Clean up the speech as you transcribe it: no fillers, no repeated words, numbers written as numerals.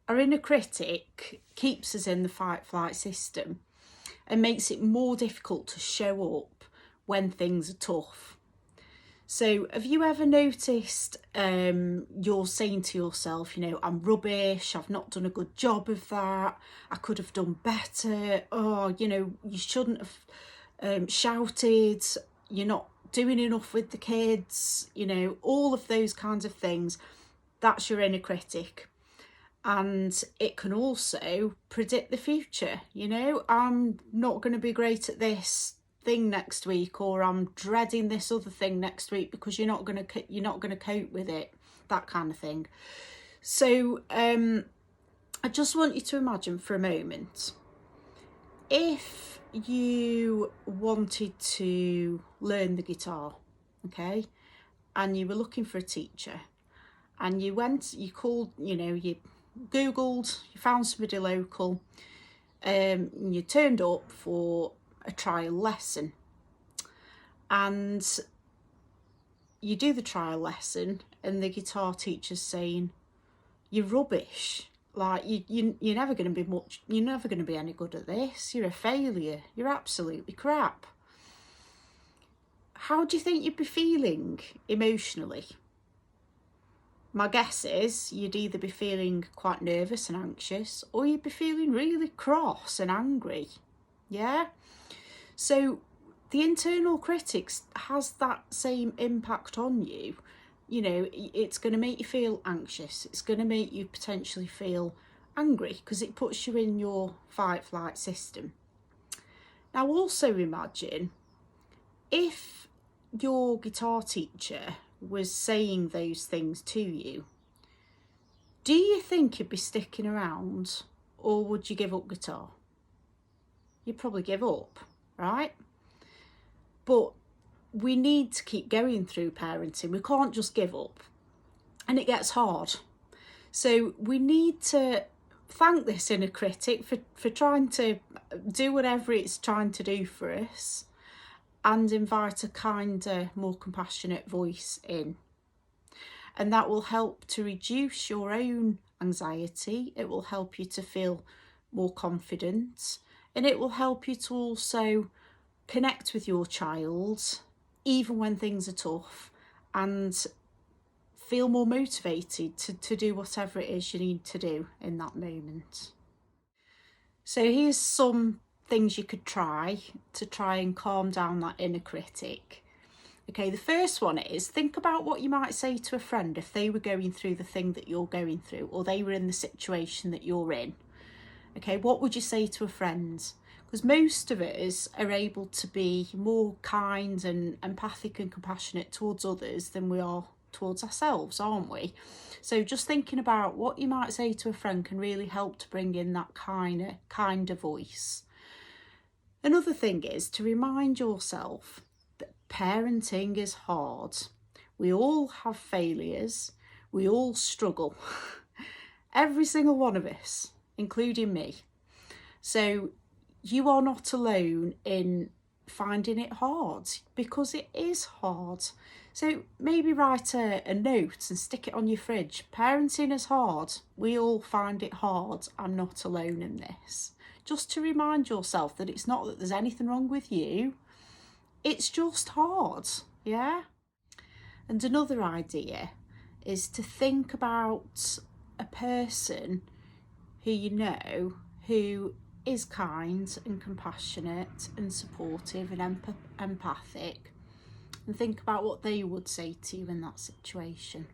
Our inner critic keeps us in the fight-flight system and makes it more difficult to show up when things are tough. So have you ever noticed you're saying to yourself, you know, I'm rubbish, I've not done a good job of that, I could have done better, oh, you know, you shouldn't have shouted, you're not doing enough with the kids, you know, all of those kinds of things. That's your inner critic. And it can also predict the future. You know, I'm not going to be great at this thing next week, or I'm dreading this other thing next week because you're not going to cope with it, that kind of thing. So I just want you to imagine for a moment, if you wanted to learn the guitar, okay, and you were looking for a teacher, and you called, you know, you Googled, you found somebody local, you turned up for a trial lesson, and you do the trial lesson and the guitar teacher's saying, you're rubbish, like you're never going to be any good at this, you're a failure, you're absolutely crap. How do you think you'd be feeling emotionally? My guess is you'd either be feeling quite nervous and anxious, or you'd be feeling really cross and angry. Yeah? So the internal critic has that same impact on you. You know, it's going to make you feel anxious. It's going to make you potentially feel angry because it puts you in your fight-flight system. Now also imagine if your guitar teacher was saying those things to you, do you think you'd be sticking around, or would you give up guitar? You'd probably give up, right? But we need to keep going through parenting. We can't just give up, and it gets hard. So we need to thank this inner critic for trying to do whatever it's trying to do for us, and invite a kinder, more compassionate voice in. And that will help to reduce your own anxiety. It will help you to feel more confident, and it will help you to also connect with your child, even when things are tough, and feel more motivated to do whatever it is you need to do in that moment. So here's some things you could try to try and calm down that inner critic. Okay, the first one is, think about what you might say to a friend if they were going through the thing that you're going through, or they were in the situation that you're in. Okay, what would you say to a friend? Because most of us are able to be more kind and empathic and compassionate towards others than we are towards ourselves, aren't we? So just thinking about what you might say to a friend can really help to bring in that kinder voice. Another thing is to remind yourself that parenting is hard. We all have failures. We all struggle. Every single one of us, including me. So you are not alone in finding it hard, because it is hard. So maybe write a note and stick it on your fridge. Parenting is hard. We all find it hard. I'm not alone in this. Just to remind yourself that it's not that there's anything wrong with you. It's just hard, yeah? And another idea is to think about a person who you know who is kind and compassionate and supportive and empathic, and think about what they would say to you in that situation.